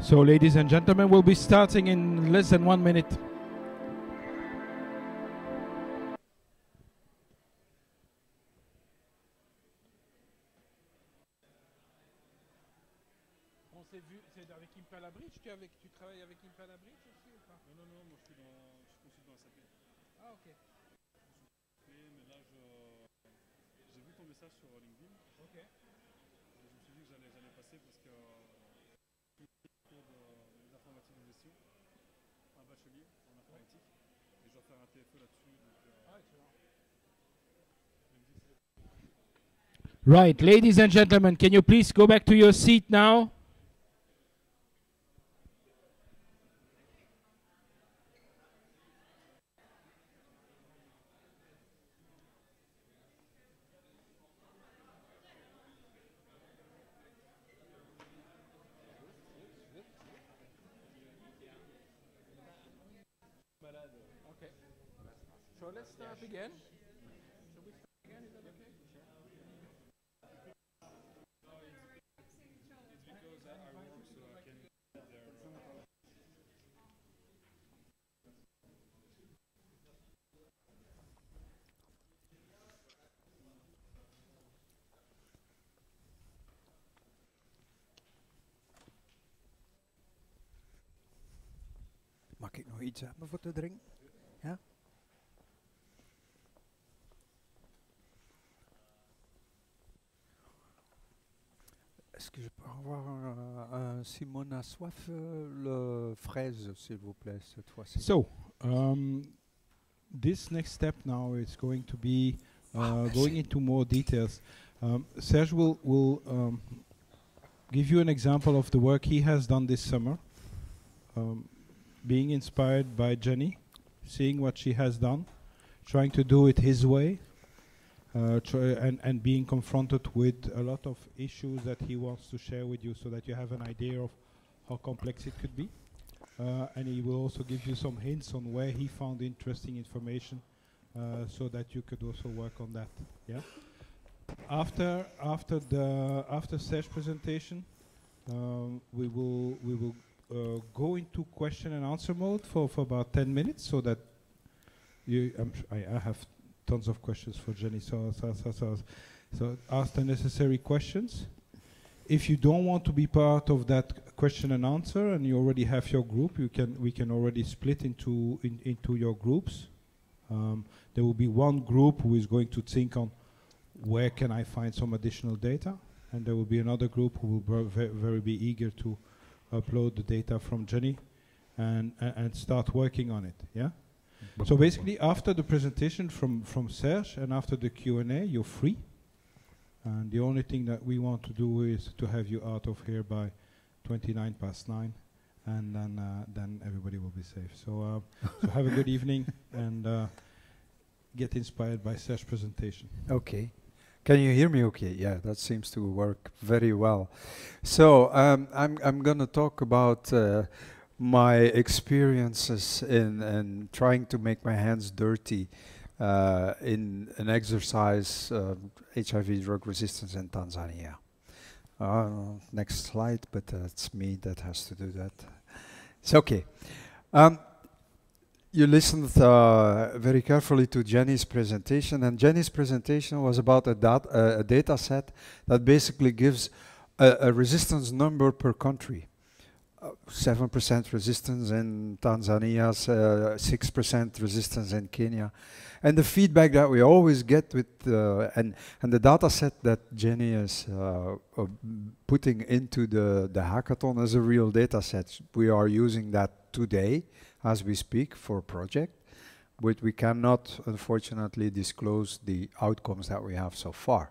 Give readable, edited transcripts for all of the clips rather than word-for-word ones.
So, ladies and gentlemen, we'll be starting in less than 1 minute. On s'est vu, c'est avec Impalabridge, tu travailles avec Impalabridge aussi ou pas? Non, non, non, moi je suis consultant SAP. Ah, ok. Mais là, j'ai vu ton message sur LinkedIn. Ok. Je me suis dit que j'allais passer parce que je suis cours d'informatique de gestion, un bachelier en informatique, et je dois faire un TFE là-dessus. Right, ladies and gentlemen, can you please go back to your seat now? Okay. So let's start again. Shall we start again? Is that okay? It's because I work so I can get there. Mag ik nog iets hebben voor te drinken? Ja? Est-ce que je peux avoir un Simone à soif, le fraise, s'il vous plaît, cette fois-ci? So, this next step now is going to be going into more details. Serge will give you an example of the work he has done this summer, being inspired by Jenny, seeing what she has done, trying to do it his way, and being confronted with a lot of issues that he wants to share with you so that you have an idea of how complex it could be. And he will also give you some hints on where he found interesting information so that you could also work on that. Yeah. After Serge's presentation, we will go into question and answer mode for about 10 minutes, so that I have tons of questions for Jenny. So ask the necessary questions. If you don't want to be part of that question and answer, and you already have your group, we can already split into your groups. There will be one group who is going to think on where can I find some additional data, and there will be another group who will very be eager to upload the data from Jenny and start working on it. Yeah. So basically, after the presentation from Serge and after the Q&A, you're free. And the only thing that we want to do is to have you out of here by 9:29, and then everybody will be safe. So have a good evening and get inspired by Serge's presentation. Okay. Can you hear me okay? Yeah, that seems to work very well. So I'm going to talk about my experiences in trying to make my hands dirty in an exercise, HIV drug resistance in Tanzania. Next slide, but it's me that has to do that. It's okay. You listened very carefully to Jenny's presentation, and Jenny's presentation was about a data set that basically gives a resistance number per country. 7% resistance in Tanzania, 6% resistance in Kenya. And the feedback that we always get with, and the data set that Jenny is putting into the hackathon is a real data set. We are using that today as we speak for a project, but we cannot unfortunately disclose the outcomes that we have so far.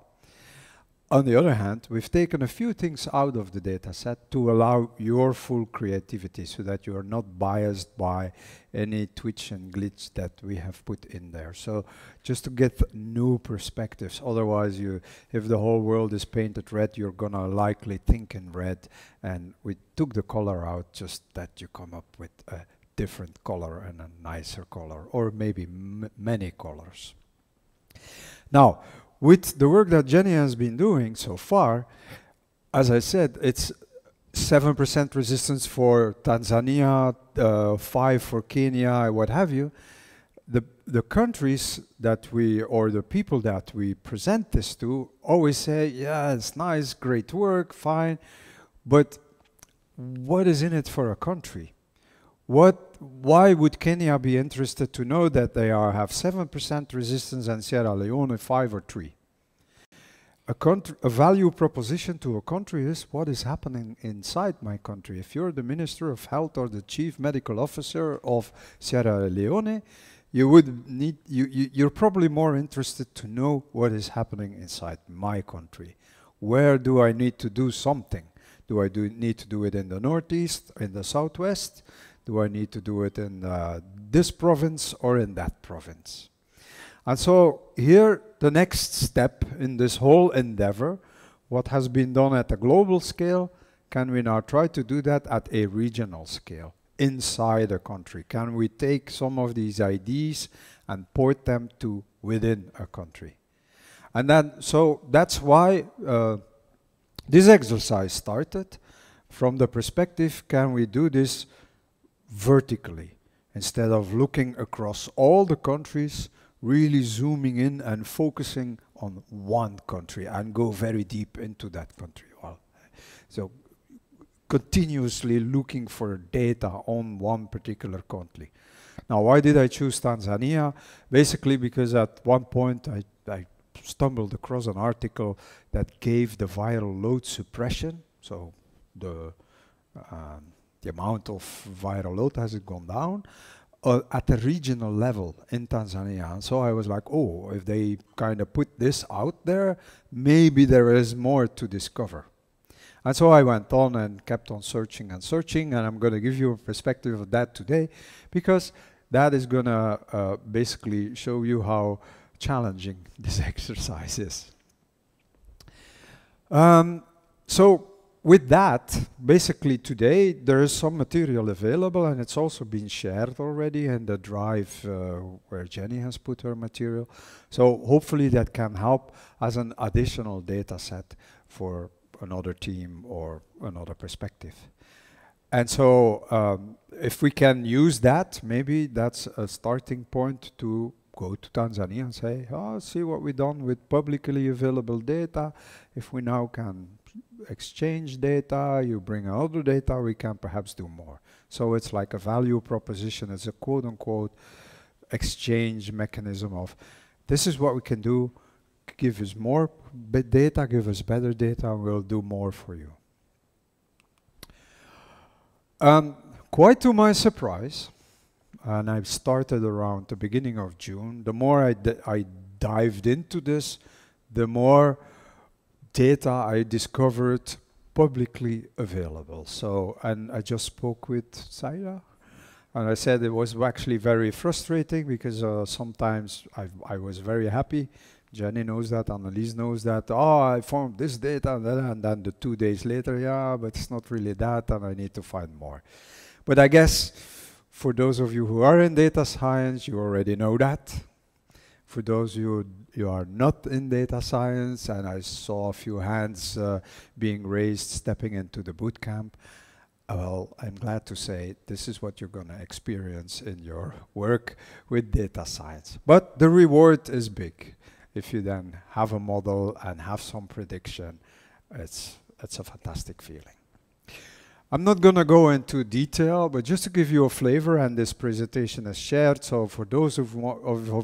On the other hand, we've taken a few things out of the data set to allow your full creativity so that you are not biased by any twitch and glitch that we have put in there. So just to get new perspectives. Otherwise, if the whole world is painted red, you're gonna likely think in red. And we took the color out just that you come up with a different color and a nicer color, or maybe many colors. Now, with the work that Jenny has been doing so far, as I said, it's 7% resistance for Tanzania, 5 for Kenya, what have you. The countries that we, or the people that we present this to, always say, yeah, it's nice, great work, fine, but what is in it for a country? Why would Kenya be interested to know that they have 7% resistance and Sierra Leone 5 or 3? A value proposition to a country is what is happening inside my country. If you're the Minister of Health or the Chief Medical Officer of Sierra Leone, you're probably more interested to know what is happening inside my country. Where do I need to do something? Do I need to do it in the northeast, in the southwest? Do I need to do it in this province or in that province? And so here, the next step in this whole endeavor, what has been done at a global scale, can we now try to do that at a regional scale, inside a country? Can we take some of these ideas and port them to within a country? And then, so that's why this exercise started from the perspective, can we do this vertically? Instead of looking across all the countries, really zooming in and focusing on one country and go very deep into that country. Well, so continuously looking for data on one particular country. Now, why did I choose Tanzania? Basically because at one point I stumbled across an article that gave the viral load suppression, so the amount of viral load, has it gone down? At a regional level in Tanzania. And so I was like, oh, if they kind of put this out there, maybe there is more to discover. And so I went on and kept on searching and searching, and I'm going to give you a perspective of that today, because that is going to basically show you how challenging this exercise is. So with that, basically today there is some material available, and it's also been shared already in the drive where Jenny has put her material. So hopefully that can help as an additional data set for another team or another perspective. And so if we can use that, maybe that's a starting point to go to Tanzania and say, oh, see what we've done with publicly available data. If we now can exchange data, you bring other data, we can perhaps do more. So it's like a value proposition. It's a quote-unquote exchange mechanism of, this is what we can do, give us more data, give us better data, and we'll do more for you. Quite to my surprise, and I've started around the beginning of June, the more I dived into this, the more data I discovered publicly available. So, and I just spoke with Saira, and I said it was actually very frustrating because sometimes I was very happy. Jenny knows that, Annelies knows that. Oh, I found this data, and then the 2 days later, yeah, but it's not really that, and I need to find more. But I guess for those of you who are in data science, you already know that. For those of you are not in data science, and I saw a few hands being raised, stepping into the bootcamp, well, I'm glad to say this is what you're going to experience in your work with data science. But the reward is big. If you then have a model and have some prediction, it's a fantastic feeling. I'm not going to go into detail, but just to give you a flavor, and this presentation is shared, so for those of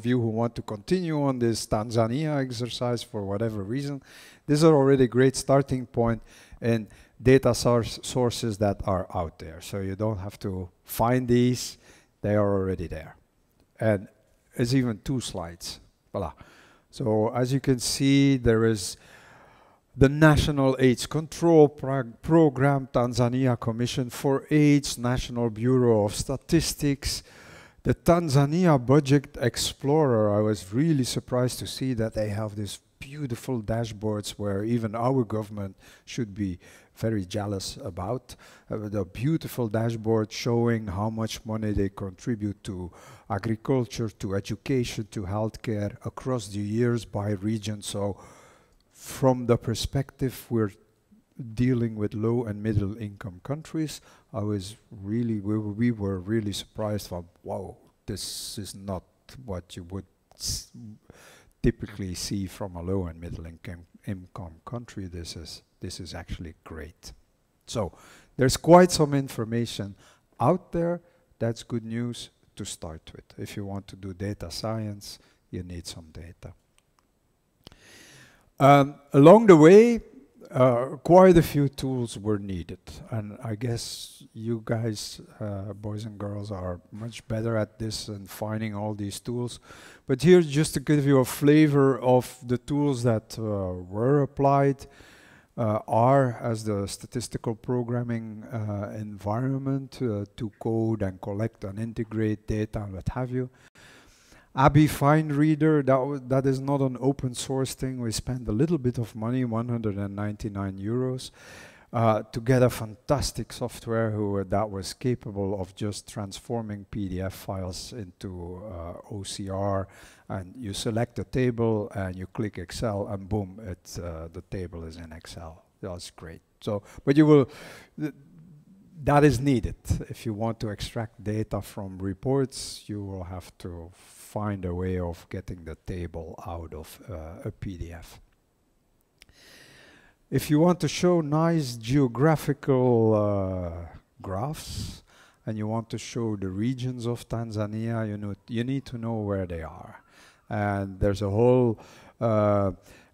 you who want to continue on this Tanzania exercise for whatever reason, this is already a great starting point in data sources that are out there. So you don't have to find these, they are already there. And it's even 2 slides. Voila. So as you can see, there is the National AIDS Control Program, Tanzania Commission for AIDS, National Bureau of Statistics, the Tanzania Budget Explorer. I was really surprised to see that they have this beautiful dashboards where even our government should be very jealous about. The beautiful dashboard showing how much money they contribute to agriculture, to education, to healthcare across the years by region. So from the perspective we're dealing with low and middle income countries, we were really surprised from, wow, this is not what you would typically see from a low and middle income country. This is actually great. So there's quite some information out there. That's good news to start with. If you want to do data science, you need some data. Along the way, quite a few tools were needed, and I guess you guys, boys and girls, are much better at this and finding all these tools. But here, just to give you a flavor of the tools that were applied, R as the statistical programming environment to code and collect and integrate data and what have you. Abby Fine Reader, that is not an open source thing. We spent a little bit of money, 199 euros, to get a fantastic software that was capable of just transforming PDF files into OCR, and you select a table and you click Excel and boom, the table is in Excel. That's great. So, but you will, that is needed. If you want to extract data from reports, you will have to find a way of getting the table out of a PDF. If you want to show nice geographical graphs and you want to show the regions of Tanzania, you need to know where they are. And there's a whole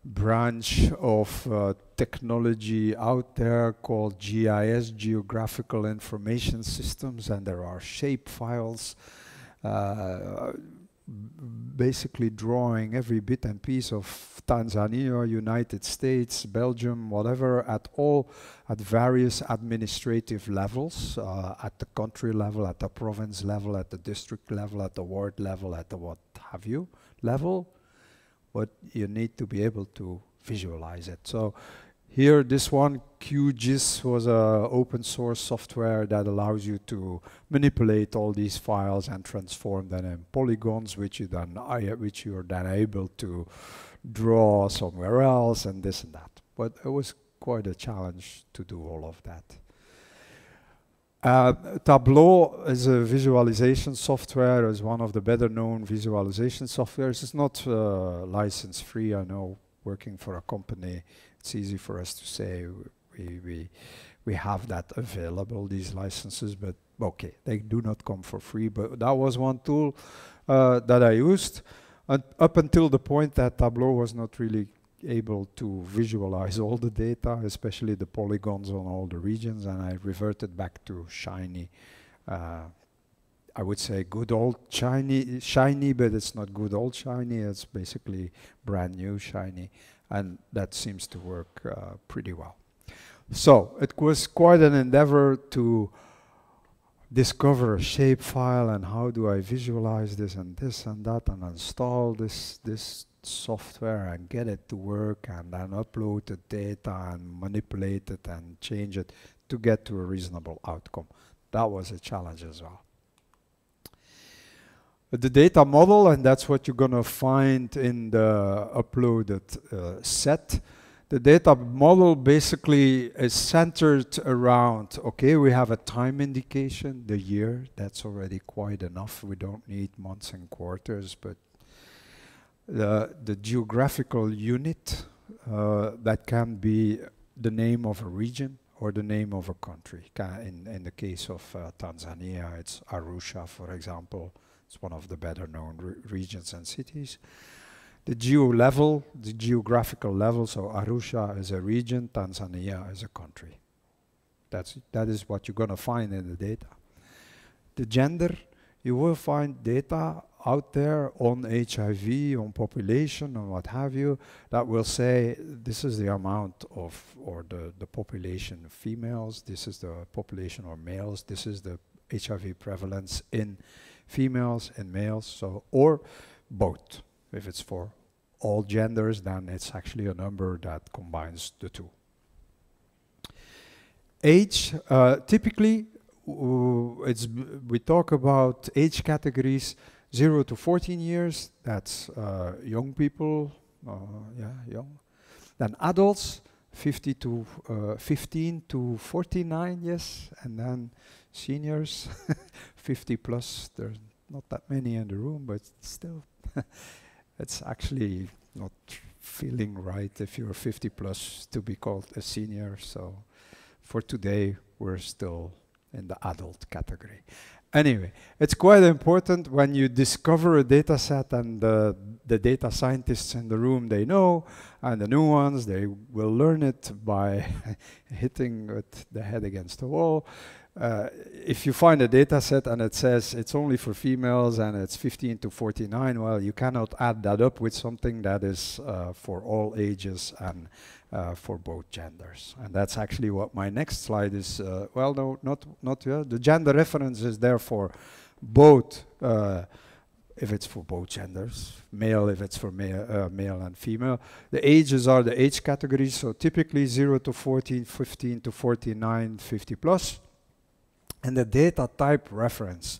branch of technology out there called GIS, Geographical Information Systems, and there are shape files basically drawing every bit and piece of Tanzania, United States, Belgium, whatever, at various administrative levels, at the country level, at the province level, at the district level, at the ward level, at the what have you level. But you need to be able to visualize it. So here, this one, QGIS, was a open source software that allows you to manipulate all these files and transform them in polygons, which you're then able to draw somewhere else and this and that. But it was quite a challenge to do all of that. Tableau is a visualization software, is one of the better known visualization softwares. It's not license free, I know, working for a company. It's easy for us to say we have that available, these licenses, but okay, they do not come for free. But that was one tool that I used up until the point that Tableau was not really able to visualize all the data, especially the polygons on all the regions, and I reverted back to Shiny. I would say good old Shiny, but it's not good old Shiny, it's basically brand new Shiny. And that seems to work pretty well. So it was quite an endeavor to discover a shapefile and how do I visualize this and that and install this software and get it to work and then upload the data and manipulate it and change it to get to a reasonable outcome. That was a challenge as well. The data model, and that's what you're going to find in the uploaded set. The data model basically is centered around, okay, we have a time indication, the year, that's already quite enough. We don't need months and quarters, but the geographical unit, that can be the name of a region or the name of a country. In the case of Tanzania, it's Arusha, for example. It's one of the better known regions and cities. The geographical level, so Arusha is a region, Tanzania is a country. That is what you're going to find in the data. The gender, you will find data out there on HIV, on population, on what have you, that will say this is the amount of, or the population of females, this is the population of males, this is the HIV prevalence in females and males, so, or both, if it's for all genders, then it's actually a number that combines the two. Age, typically, we talk about age categories 0 to 14 years, that's young people, young. Then adults, 15 to 49, yes, and then seniors, 50 plus. There's not that many in the room, but still, it's actually not feeling right if you're 50 plus to be called a senior. So for today, we're still in the adult category. Anyway, it's quite important when you discover a data set, and the data scientists in the room, they know, and the new ones, they will learn it by hitting with the head against the wall. If you find a data set and it says it's only for females and it's 15 to 49, well, you cannot add that up with something that is for all ages and for both genders. And that's actually what my next slide is. Well, no, not yet. The gender reference is there for both, if it's for both genders, male if it's for male and female. The ages are the age categories, so typically 0 to 14, 15 to 49, 50 plus. And the data type reference.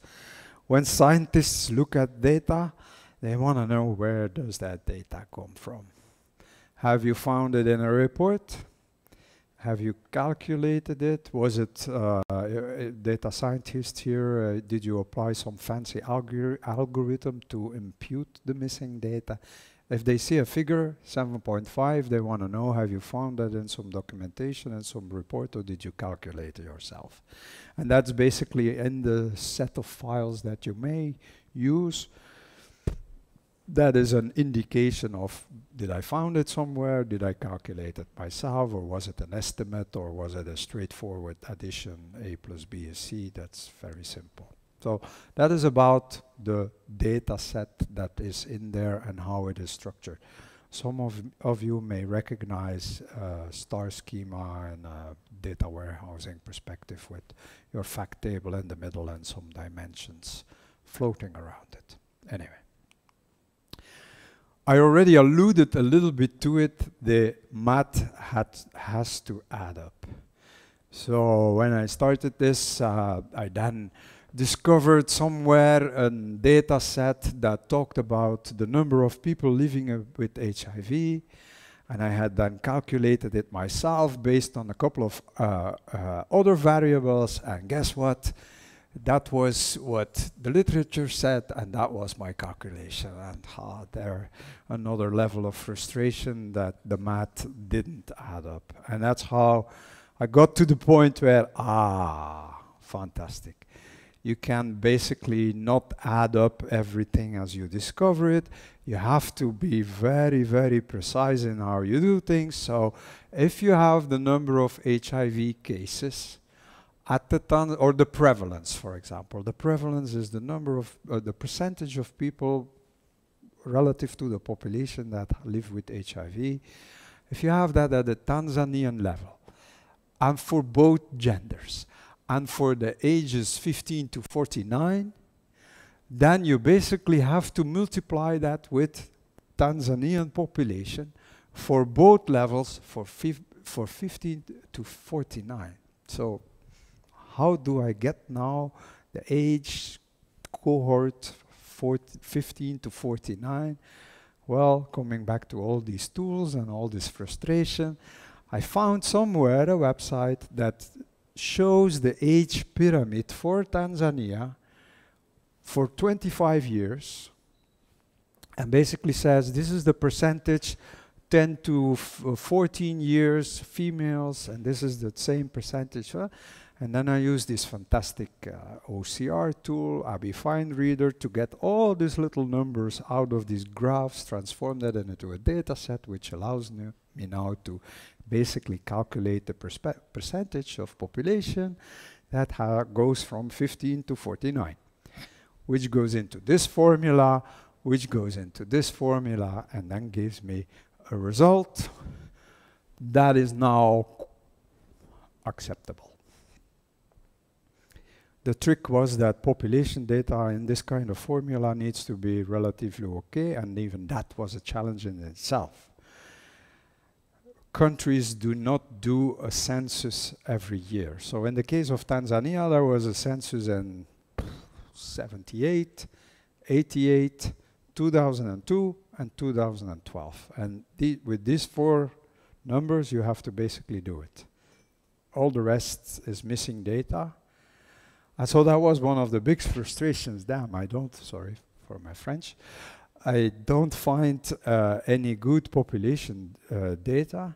When scientists look at data, they want to know, where does that data come from? Have you found it in a report? Have you calculated it? Was it a data scientist here? Did you apply some fancy algorithm to impute the missing data? If they see a figure, 7.5, they want to know, have you found that in some documentation and some report, or did you calculate it yourself? And that's basically in the set of files that you may use. That is an indication of, did I found it somewhere? Did I calculate it myself? Or was it an estimate? Or was it a straightforward addition, A plus B is C? That's very simple. So that is about the data set that is in there and how it is structured. Some of you may recognize star schema and data warehousing perspective with your fact table in the middle and some dimensions floating around it. Anyway. I already alluded a little bit to it. The math has to add up. So when I started this, I then discovered somewhere a data set that talked about the number of people living with HIV, and I had then calculated it myself based on a couple of other variables, and guess what? That was what the literature said, and that was my calculation. And there another level of frustration that the math didn't add up. And that's how I got to the point where, fantastic. You can basically not add up everything as you discover it. You have to be very, very precise in how you do things. So if you have the number of HIV cases at the time, or the prevalence, for example. The prevalence is the number of, the percentage of people relative to the population that live with HIV. If you have that at the Tanzanian level, and for both genders, and for the ages 15 to 49, then you basically have to multiply that with Tanzanian population for both levels for 15 to 49. So how do I get now the age cohort 15 to 49? Well, coming back to all these tools and all this frustration, I found somewhere a website that shows the age pyramid for Tanzania for 25 years and basically says this is the percentage 10 to 14 years females, and this is the same percentage. And then I use this fantastic OCR tool, ABI Find Reader, to get all these little numbers out of these graphs, transform that into a data set, which allows me now to basically calculate the percentage of population that goes from 15 to 49, which goes into this formula, which goes into this formula, and then gives me a result that is now acceptable. The trick was that population data in this kind of formula needs to be relatively okay, and even that was a challenge in itself. Countries do not do a census every year. So in the case of Tanzania, there was a census in 78, 88, 2002, and 2012. And with these 4 numbers, you have to basically do it. All the rest is missing data. And so that was one of the big frustrations. Damn, sorry for my French, I don't find any good population data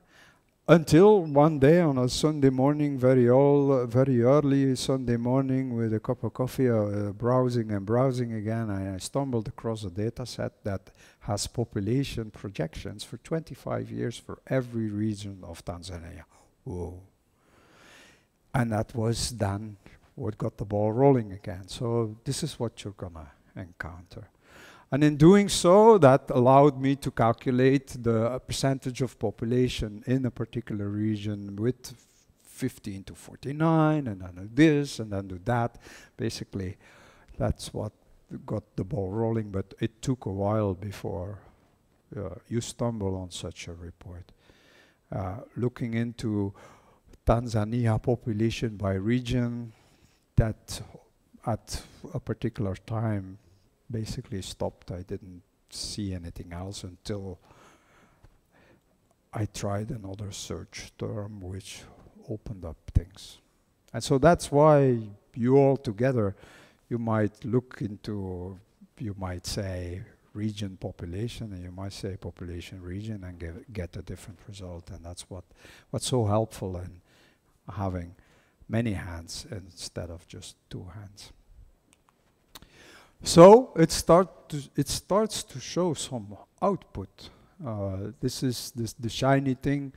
until one day on a Sunday morning, very early Sunday morning with a cup of coffee, browsing and browsing again, I stumbled across a data set that has population projections for 25 years for every region of Tanzania. Whoa. And that was then what got the ball rolling again. So this is what you're gonna encounter. And in doing so, that allowed me to calculate the percentage of population in a particular region with 15 to 49, and then do this, and then do that. Basically, that's what got the ball rolling, but it took a while before you stumble on such a report. Looking into Tanzania population by region, that at a particular time basically stopped. I didn't see anything else until I tried another search term which opened up things. And so that's why you all together, you might look into, you might say region population, and you might say population region, and get a different result. And that's what's so helpful in having many hands instead of just 2 hands. So it starts to show some output. This is the shiny thing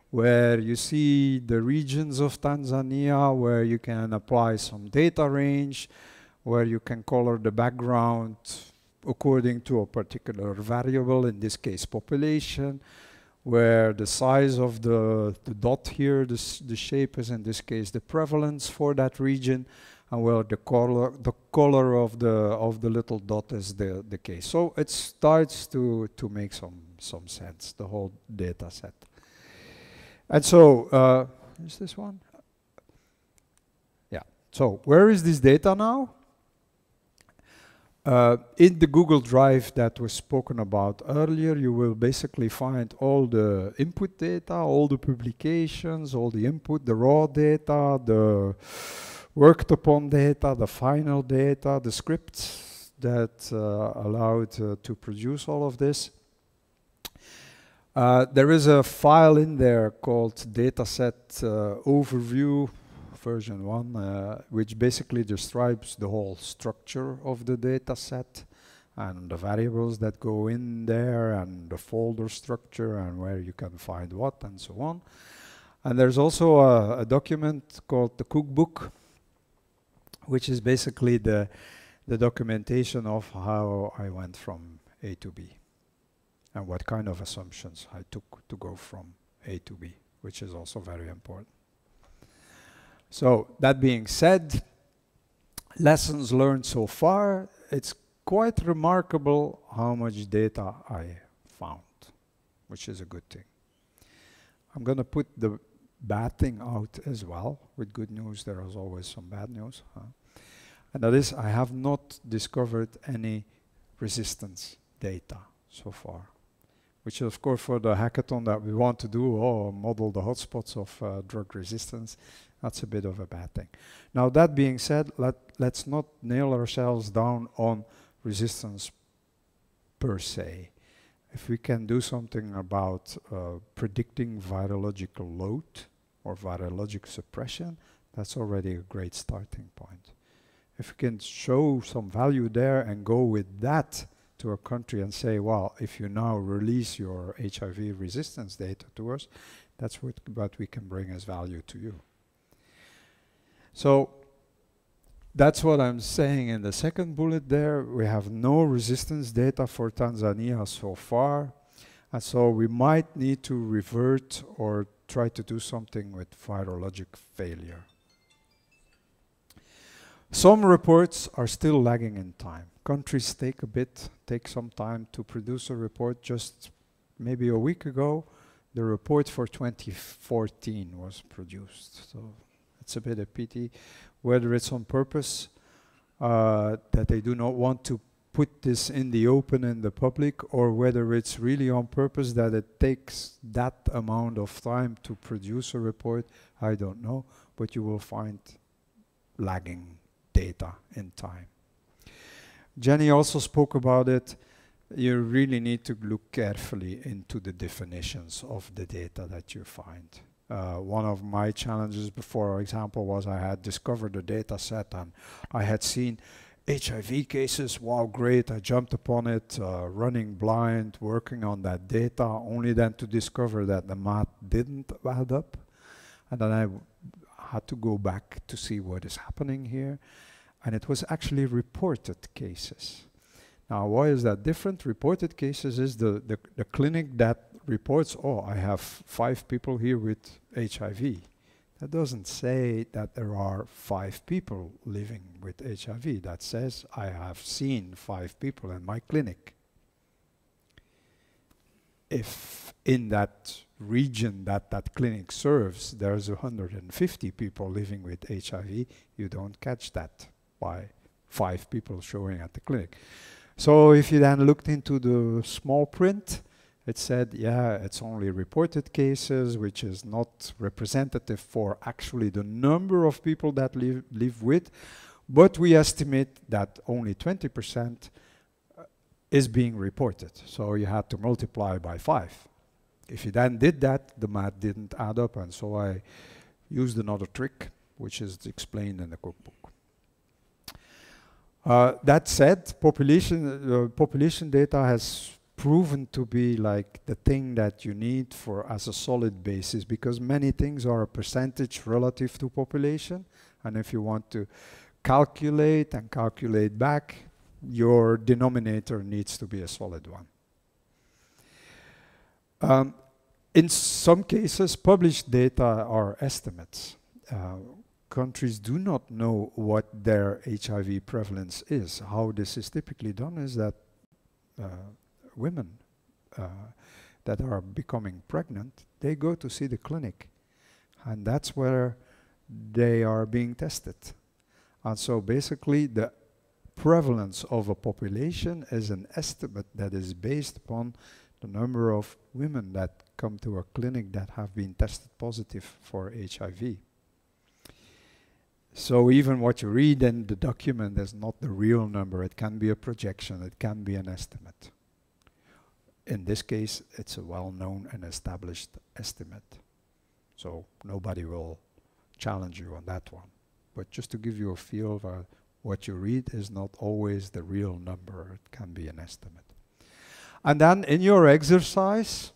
where you see the regions of Tanzania where you can apply some data range, where you can color the background according to a particular variable, in this case population, where the size of the dot here, the shape is in this case the prevalence for that region, and where the color of the little dot is the case. So it starts to make some sense, the whole data set. And so, is this one? Yeah. So where is this data now? In the Google Drive that was spoken about earlier, you will basically find all the input data, all the publications, all the input, the raw data, the worked upon data, the final data, the scripts that allowed to produce all of this. There is a file in there called dataset overview version 1, which basically describes the whole structure of the data set and the variables that go in there and the folder structure and where you can find what and so on. And there's also a document called the cookbook, which is basically the documentation of how I went from A to B and what kind of assumptions I took to go from A to B, which is also very important. So that being said, lessons learned so far, it's quite remarkable how much data I found, which is a good thing. I'm going to put the bad thing out as well. With good news, there is always some bad news. And that is, I have not discovered any resistance data so far, which is, of course, for the hackathon that we want to do, model the hotspots of drug resistance. That's a bit of a bad thing. Now, that being said, let's not nail ourselves down on resistance per se. If we can do something about predicting virological load or virologic suppression, that's already a great starting point. If we can show some value there and go with that to a country and say, well, if you now release your HIV resistance data to us, that's what we can bring as value to you. So that's what I'm saying in the second bullet there. We have no resistance data for Tanzania so far. And so we might need to revert or try to do something with virologic failure. Some reports are still lagging in time. Countries take some time to produce a report. Just maybe a week ago, the report for 2014 was produced. So it's a bit of pity, whether it's on purpose, that they do not want to put this in the open in the public, or whether it's really on purpose that it takes that amount of time to produce a report, I don't know, but you will find lagging data in time. Jenny also spoke about it. You really need to look carefully into the definitions of the data that you find. One of my challenges before, for example, was I had discovered a data set and I had seen HIV cases. Wow, great, I jumped upon it, running blind, working on that data, only then to discover that the math didn't add up. And then I had to go back to see what is happening here. And it was actually reported cases. Now, why is that different? Reported cases is the clinic that reports, oh, I have 5 people here with HIV. That doesn't say that there are 5 people living with HIV. That says I have seen 5 people in my clinic. If in that region that that clinic serves, there's 150 people living with HIV, you don't catch that by 5 people showing at the clinic. So if you then looked into the small print, it said, yeah, it's only reported cases, which is not representative for actually the number of people that live with, but we estimate that only 20% is being reported. So you had to multiply by 5. If you then did that, the math didn't add up, and so I used another trick, which is explained in the cookbook. That said, population data has proven to be like the thing that you need for as a solid basis, because many things are a percentage relative to population, and if you want to calculate and calculate back, your denominator needs to be a solid one. In some cases, published data are estimates. Countries do not know what their HIV prevalence is. How this is typically done is that women that are becoming pregnant, they go to see the clinic, and that's where they are being tested. And so basically the prevalence of a population is an estimate that is based upon the number of women that come to a clinic that have been tested positive for HIV. So even what you read in the document is not the real number. It can be a projection, it can be an estimate. In this case, it's a well-known and established estimate. So nobody will challenge you on that one. But just to give you a feel of what you read is not always the real number. It can be an estimate. And then in your exercise,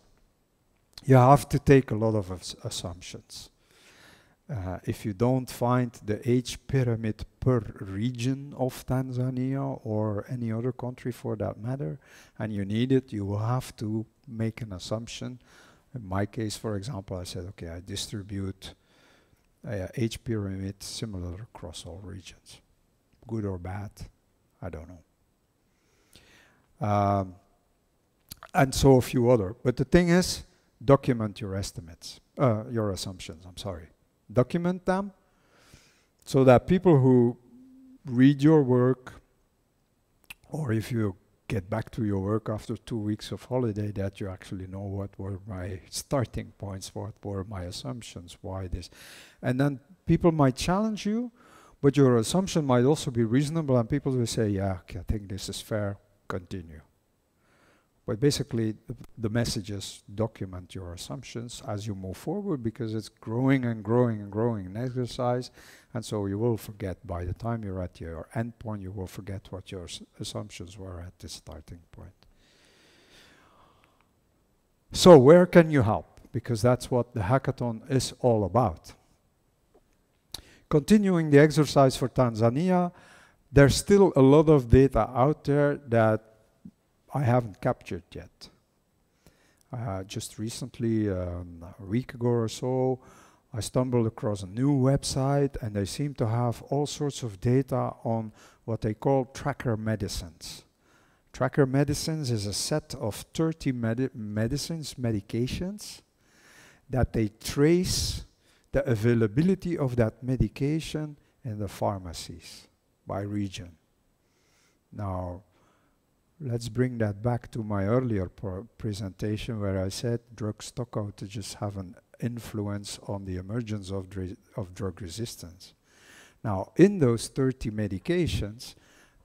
you have to take a lot of assumptions. If you don't find the age pyramid per region of Tanzania or any other country for that matter, and you need it, you will have to make an assumption. In my case, for example, I said, okay, I distribute age pyramid similar across all regions. Good or bad, I don't know. And so a few other. But the thing is, document your estimates, your assumptions, I'm sorry. Document them so that people who read your work, or if you get back to your work after 2 weeks of holiday, that you actually know what were my starting points, what were my assumptions, why this. And then people might challenge you, but your assumption might also be reasonable, and people will say, yeah, okay, I think this is fair, continue. But basically, the message is document your assumptions as you move forward, because it's growing and growing and growing in exercise, and so you will forget by the time you're at your end point, you will forget what your assumptions were at the starting point. So where can you help? Because that's what the hackathon is all about. Continuing the exercise for Tanzania, there's still a lot of data out there that I haven't captured yet. Just recently, a week ago or so, I stumbled across a new website, and they seem to have all sorts of data on what they call tracker medicines. Tracker medicines is a set of 30 medications that they trace the availability of that medication in the pharmacies by region. Now, let's bring that back to my earlier presentation where I said drug stock outages have an influence on the emergence of drug resistance. Now, in those 30 medications,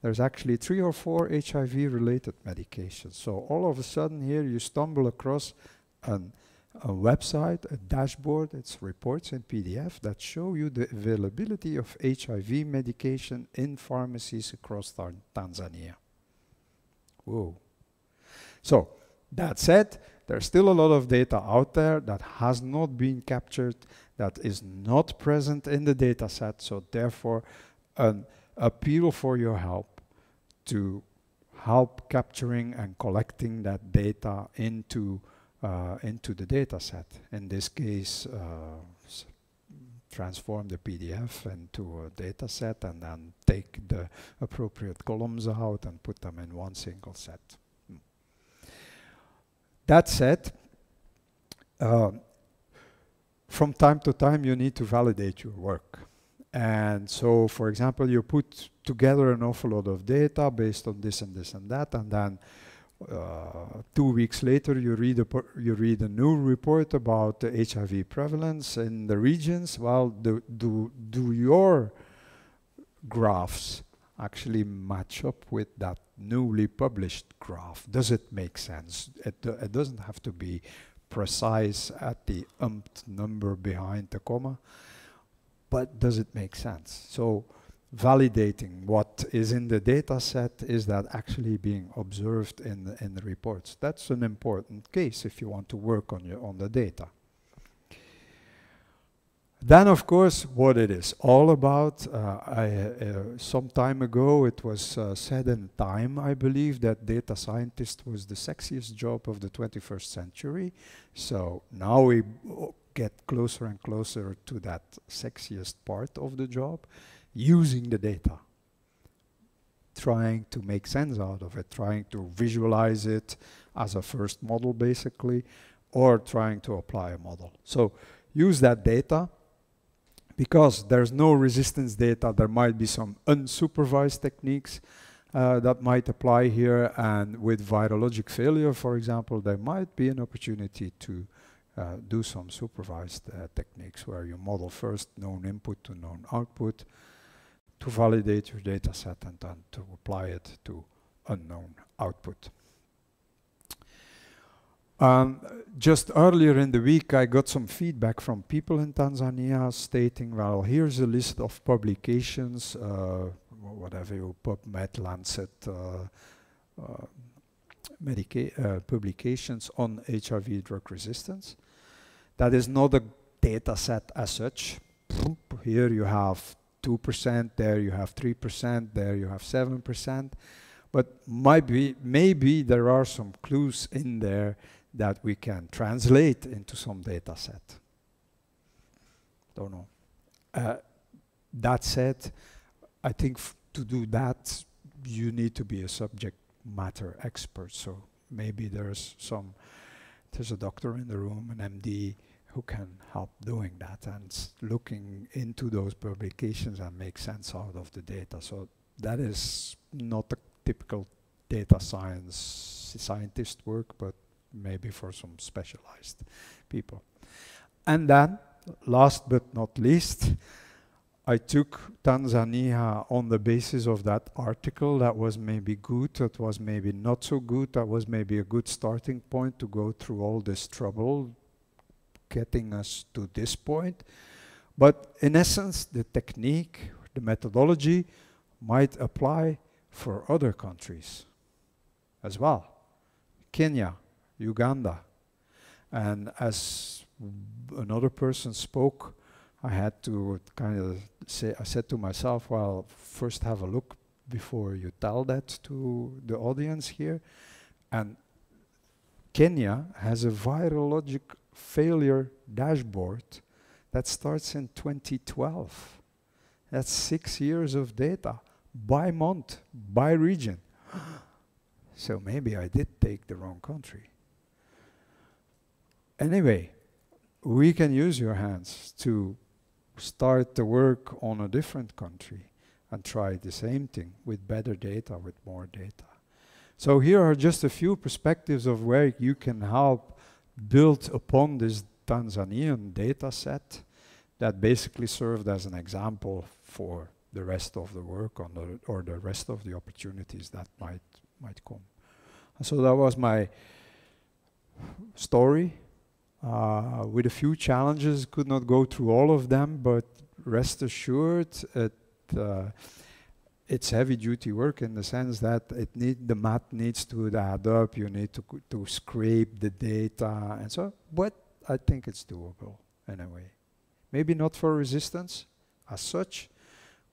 there's actually 3 or 4 HIV-related medications. So all of a sudden here you stumble across a website, a dashboard, it's reports in PDF that show you the availability of HIV medication in pharmacies across Tanzania. Whoa. So, that said, there's still a lot of data out there that has not been captured, that is not present in the data set, so therefore an appeal for your help to help capturing and collecting that data into the data set. In this case, transform the PDF into a data set and then take the appropriate columns out and put them in one single set. That said, from time to time you need to validate your work. And so, for example, you put together an awful lot of data based on this and this and that, and then 2 weeks later you read a new report about the HIV prevalence in the regions. Well, do your graphs actually match up with that newly published graph? Does it make sense? It doesn't have to be precise at the number behind the comma, but does it make sense? So validating what is in the data set, is that actually being observed in the reports? That's an important case if you want to work on the data. Then, of course, what it is all about. Some time ago, it was said in Time, I believe, that data scientist was the sexiest job of the 21st century. So now we get closer and closer to that sexiest part of the job, using the data, trying to make sense out of it, trying to visualize it as a first model, basically, or trying to apply a model. So use that data. Because there's no resistance data, there might be some unsupervised techniques that might apply here, and with virologic failure, for example, there might be an opportunity to do some supervised techniques where you model first known input to known output to validate your data set and then to apply it to unknown output. Just earlier in the week, I got some feedback from people in Tanzania stating, well, here's a list of publications, whatever you PubMed, Lancet, publications on HIV drug resistance. That is not a data set as such. Here you have 2%, there you have 3%, there you have 7%. But maybe there are some clues in there that we can translate into some data set. Don't know. That said, I think to do that, you need to be a subject matter expert. So maybe there's a doctor in the room, an MD, who can help doing that and looking into those publications and make sense out of the data. So that is not a typical data scientist work, but maybe for some specialized people. And then, last but not least, I took Tanzania on the basis of that article that was maybe good, that was maybe not so good, that was maybe a good starting point to go through all this trouble, getting us to this point. But in essence, the technique, the methodology might apply for other countries as well. Kenya, Uganda. And as another person spoke, I had to kind of say, I said to myself, well, first have a look before you tell that to the audience here. And Kenya has a virologic failure dashboard That starts in 2012. That's 6 years of data by month, by region. So maybe I did take the wrong country. Anyway, we can use your hands to start the work on a different country and try the same thing with better data, with more data. So here are just a few perspectives of where you can help build upon this Tanzanian data set that basically served as an example for the rest of the work on the, or the rest of the opportunities that might come. And so that was my story. With a few challenges, could not go through all of them, but rest assured, it's heavy-duty work in the sense that the math needs to add up. You need to scrape the data, and so. But I think it's doable anyway. Maybe not for resistance as such,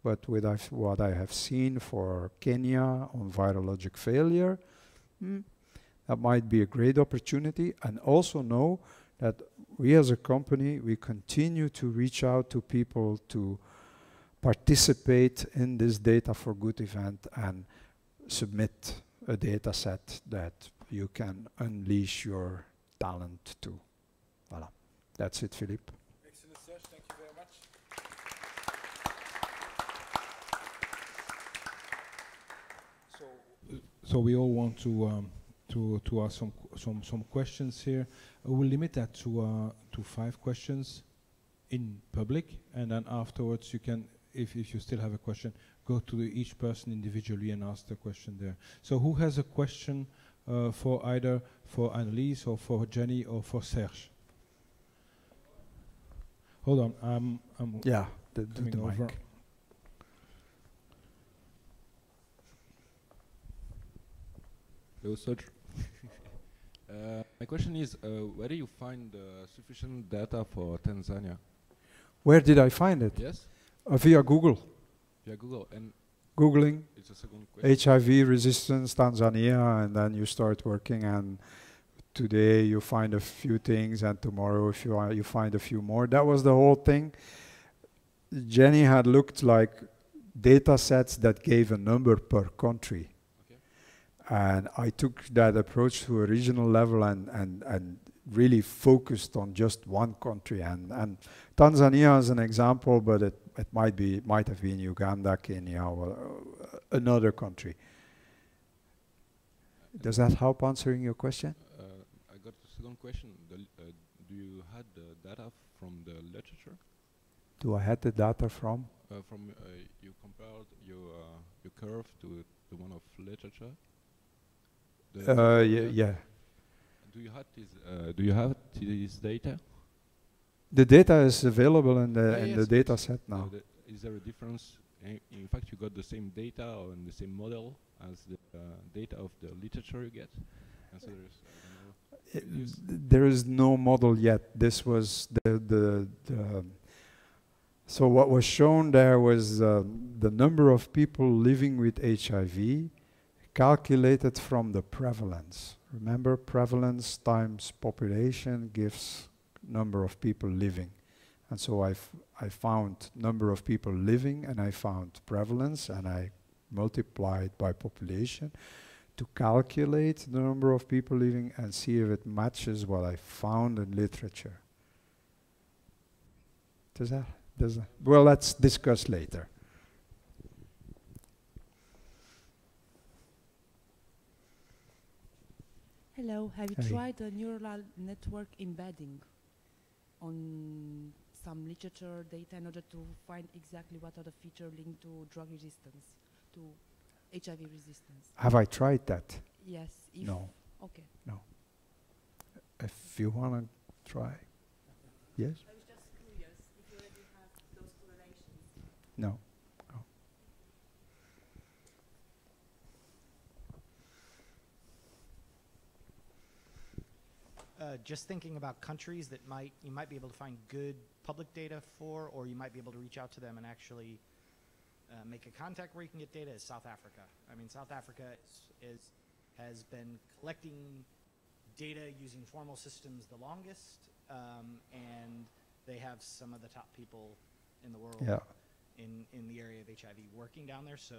but with what I have seen for Kenya on virologic failure, that might be a great opportunity. And also know that we as a company, we continue to reach out to people to participate in this Data for Good event and submit a data set that you can unleash your talent to. Voilà. That's it, Philippe. Excellent, Serge. Thank you very much. So we all want to ask some questions here. We'll limit that to 5 questions in public, and then afterwards you can, if you still have a question, go to each person individually and ask the question there. So who has a question for either for Annelies or for Jenny or for Serge? Hold on, I'm yeah, coming the over. mic. Hello, Serge. My question is, where do you find sufficient data for Tanzania? Where did I find it? Yes? Via Google. Via Google. And Googling it's a second question. HIV resistance Tanzania, and then you start working, and today you find a few things, and tomorrow if you find a few more. That was the whole thing. Jenny had looked like data sets that gave a number per country. And I took that approach to a regional level and really focused on just one country. And Tanzania is an example, but it might have been Uganda, Kenya, or another country. Does that help answering your question? I got the second question. Do you had the data from the literature? Do I have the data from? You compared your curve to the one of literature. Yeah. Do you have this data? The data is available in the data set now. Is there a difference? In fact, you got the same data or the same model as the data of the literature you get. And so there is no model yet. This was so what was shown there was the number of people living with HIV calculated from the prevalence. Remember, prevalence times population gives number of people living. And so I found number of people living, and I found prevalence, and I multiplied by population to calculate the number of people living and see if it matches what I found in literature. Does that? Well, let's discuss later. Hello, have you tried a neural network embedding on some literature data in order to find exactly what are the features linked to drug resistance, to HIV resistance? Have I tried that? Yes. No. Okay. No. If you want to try. Yes? I was just curious if you already have those correlations. No. Just thinking about countries that you might be able to find good public data for, or you might be able to reach out to them and actually make a contact where you can get data, is South Africa. I mean, South Africa has been collecting data using formal systems the longest, and they have some of the top people in the world Yeah. in the area of HIV working down there. So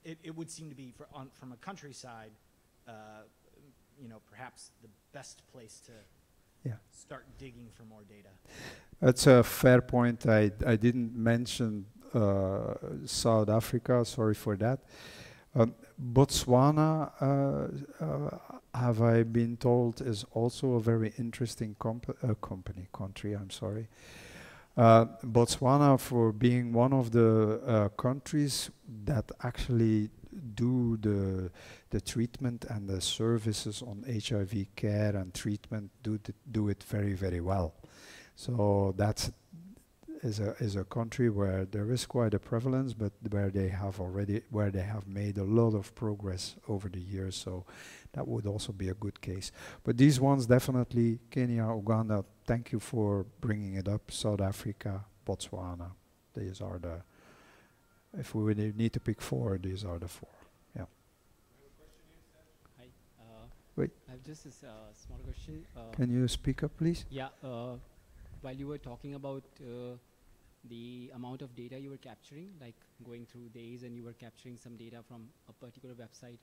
it would seem to be from a countryside, perhaps the best place to start digging for more data. That's a fair point. I didn't mention South Africa. Sorry for that. Botswana, have I been told, is also a very interesting country. I'm sorry. Botswana, for being one of the countries that actually do the treatment and the services on HIV care and treatment, do it very, very well. So that's is a country where there is quite a prevalence, but where they have made a lot of progress over the years. So that would also be a good case. But these ones definitely, Kenya, Uganda, thank you for bringing it up. South Africa, Botswana, these are the, if we would need to pick 4, these are the 4. Yeah. Hi. Wait. I have just a small question. Can you speak up, please? Yeah. While you were talking about the amount of data you were capturing, like going through days and you were capturing some data from a particular website.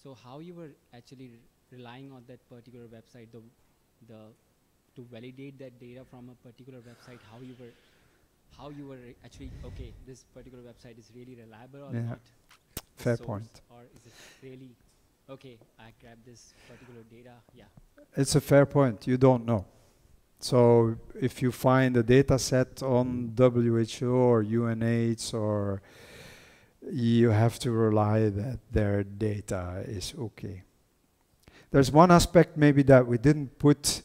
So how you were actually relying on that particular website, to validate that data from a particular website, how you were actually, okay, this particular website is really reliable or not? Fair point. Or is it really, okay, I grabbed this particular data, yeah. It's a fair point. You don't know. So if you find a data set on WHO or UNH, or you have to rely that their data is okay. There's one aspect maybe that we didn't put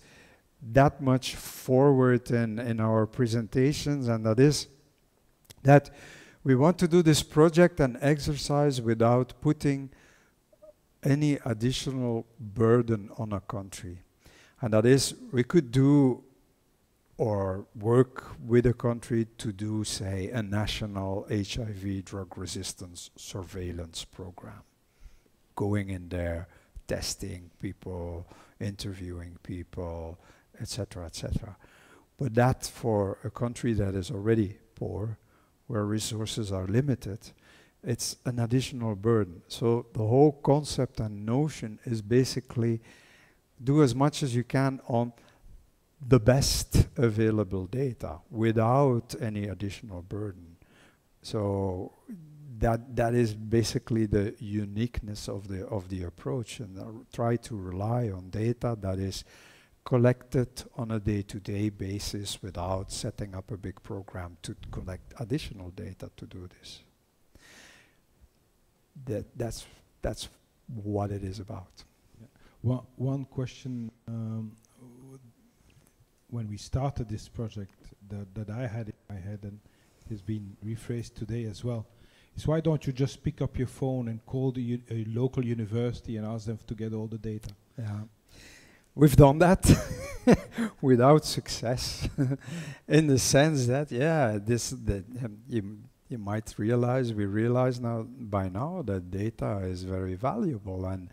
that much forward in our presentations, and that is that we want to do this project and exercise without putting any additional burden on a country. And that is, we could do or work with a country to do, say, a national HIV drug resistance surveillance program. Going in there, testing people, interviewing people, etc., etc. But that for a country that is already poor, where resources are limited, it's an additional burden. So the whole concept and notion is basically do as much as you can on the best available data without any additional burden. So that is basically the uniqueness of the approach, and try to rely on data that is collected on a day-to-day basis without setting up a big program to collect additional data to do this. That's what it is about. One question, when we started this project that I had in my head, and has been rephrased today as well, is why don't you just pick up your phone and call the local university and ask them to get all the data? Yeah, we've done that without success, in the sense that you might realize, we realize by now that data is very valuable, and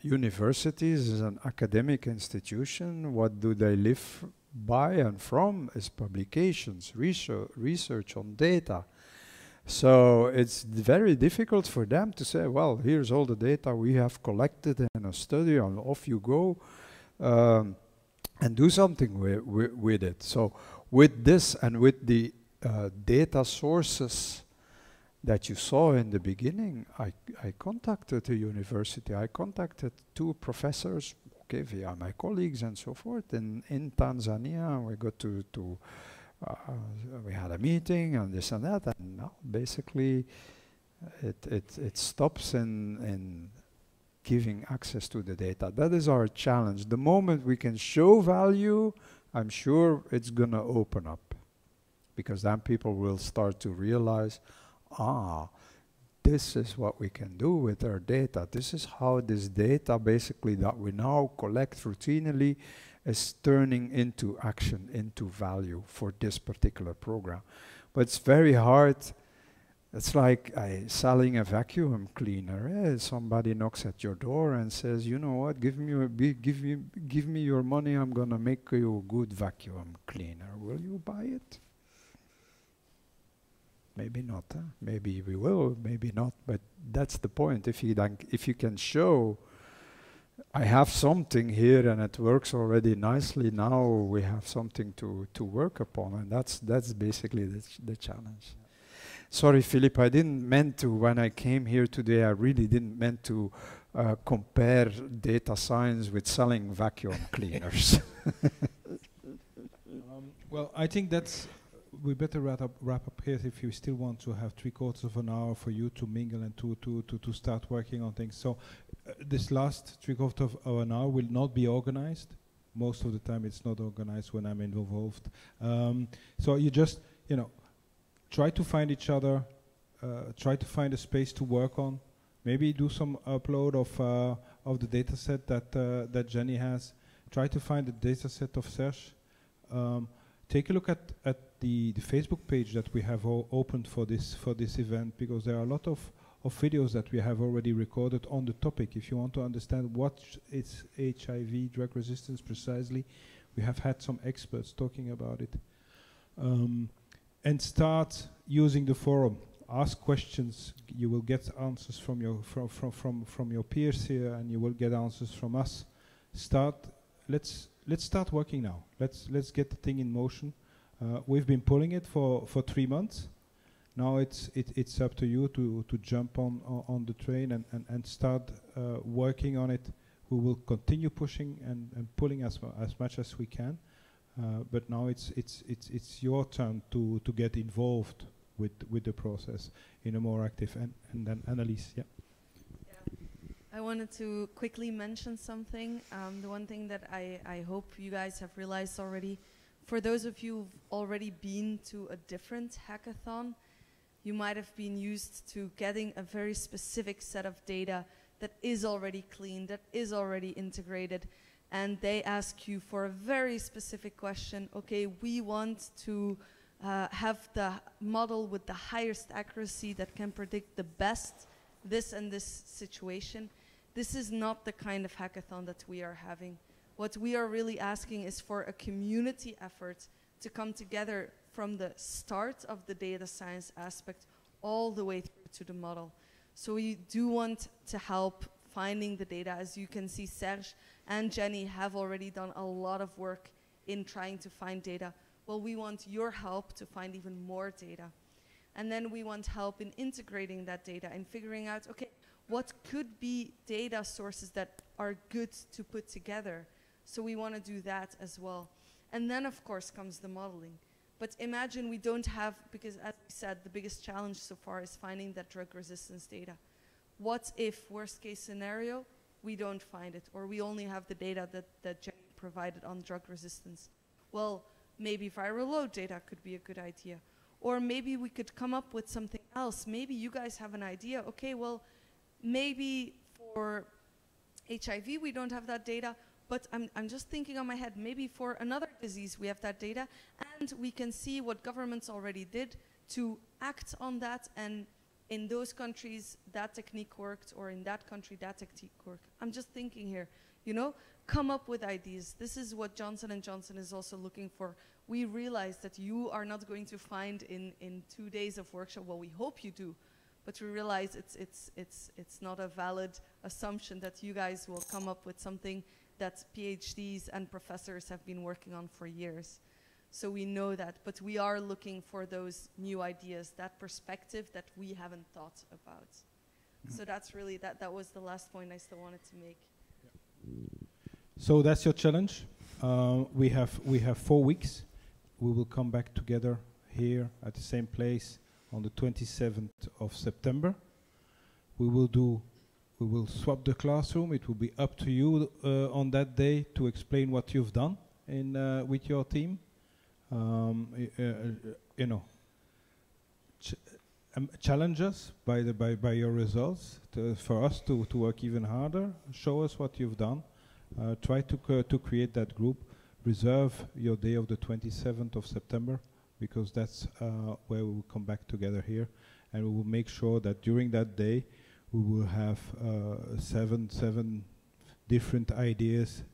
universities is an academic institution. What do they live by and from is publications, research on data. So it's very difficult for them to say, well, here's all the data we have collected in a study, and off you go, and do something with it. So with this and with the data sources that you saw in the beginning, I contacted a university. I contacted 2 professors, okay, via my colleagues and so forth, in Tanzania. We got to we had a meeting and this and that, and now basically it stops in giving access to the data. That is our challenge. The moment we can show value, I'm sure it's gonna open up, because then people will start to realize, this is what we can do with our data. This is how this data basically that we now collect routinely is turning into action, into value for this particular program. But it's very hard It's like selling a vacuum cleaner. Somebody knocks at your door and says, "You know what? Give me your money. I'm gonna make you a good vacuum cleaner. Will you buy it?" Maybe not. Maybe we will. Maybe not. But that's the point. If you can show, I have something here and it works already nicely. Now we have something to work upon, and that's basically the challenge. Sorry, Philip, I didn't meant to, when I came here today, I really didn't meant to compare data science with selling vacuum cleaners. Well, I think we better wrap up here if you still want to have 3/4 of an hour for you to mingle and to start working on things. So this last 3/4 of an hour will not be organized. Most of the time it's not organized when I'm involved. So you just, try to find each other, try to find a space to work on. Maybe do some upload of the data set that Jenny has. Try to find the data set of Serge. Take a look at the Facebook page that we have opened for this event, because there are a lot of videos that we have already recorded on the topic. If you want to understand what is HIV drug resistance precisely, we have had some experts talking about it. And start using the forum. Ask questions. You will get answers from your peers here, and you will get answers from us. Let's start working now. Let's get the thing in motion. We've been pulling it for 3 months. Now it's up to you to jump on the train and start working on it. We will continue pushing and pulling as much as we can. But now it's your turn to get involved with the process in a more active and then Annelies, yeah. I wanted to quickly mention something. The one thing that I hope you guys have realized already, for those of you who've already been to a different hackathon, you might have been used to getting a very specific set of data that is already clean, that is already integrated, and they ask you for a very specific question. Okay, we want to have the model with the highest accuracy that can predict the best this and this situation. This is not the kind of hackathon that we are having. What we are really asking is for a community effort to come together from the start of the data science aspect all the way through to the model. So we do want to help finding the data. As you can see, Serge and Jenny have already done a lot of work in trying to find data. Well, we want your help to find even more data. And then we want help in integrating that data and figuring out, okay, what could be data sources that are good to put together? So we want to do that as well. And then, of course, comes the modeling. But imagine we don't have, because as we said, the biggest challenge so far is finding that drug resistance data. What if, worst case scenario, we don't find it, or we only have the data that Jenny provided on drug resistance? Well, maybe viral load data could be a good idea. Or maybe we could come up with something else. Maybe you guys have an idea. Okay, well, maybe for HIV we don't have that data, but I'm just thinking on my head, maybe for another disease we have that data, and we can see what governments already did to act on that, and in those countries that technique worked, or in that country that technique worked. I'm just thinking here, come up with ideas. This is what Johnson & Johnson is also looking for. We realize that you are not going to find in 2 days of workshop, well, we hope you do, but we realize it's not a valid assumption that you guys will come up with something that PhDs and professors have been working on for years. So we know that, but we are looking for those new ideas, that perspective that we haven't thought about. So that's really, that was the last point I still wanted to make. So that's your challenge. We have 4 weeks. We will come back together here at the same place on the 27th of September. We will swap the classroom. It will be up to you on that day to explain what you've done with your team. Challenge us by your results for us to work even harder. Show us what you've done. Try to create that group. Reserve your day of the 27th of September, because that's where we will come back together here. and we will make sure that during that day we will have seven different ideas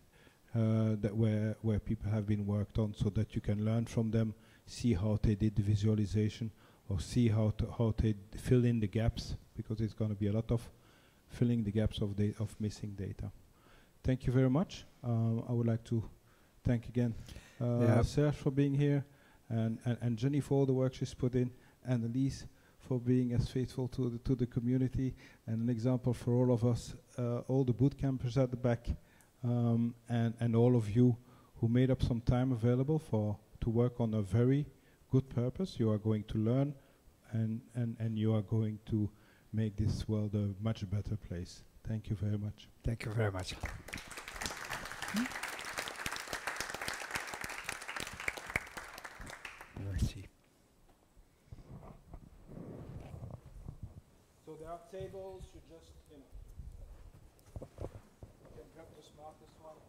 that where people have been worked on, so that you can learn from them, see how they did the visualization, or see how they fill in the gaps, because it's going to be a lot of filling the gaps of missing data. Thank you very much. I would like to thank again Serge for being here, and Jenny for all the work she's put in, and Elise for being as faithful to the community, and an example for all of us, all the boot campers at the back, and all of you who made up some time available to work on a very good purpose. You are going to learn, and you are going to make this world a much better place. Thank you very much. Thank you very much. Merci. So there are tables, you just, you can grab the smartest one.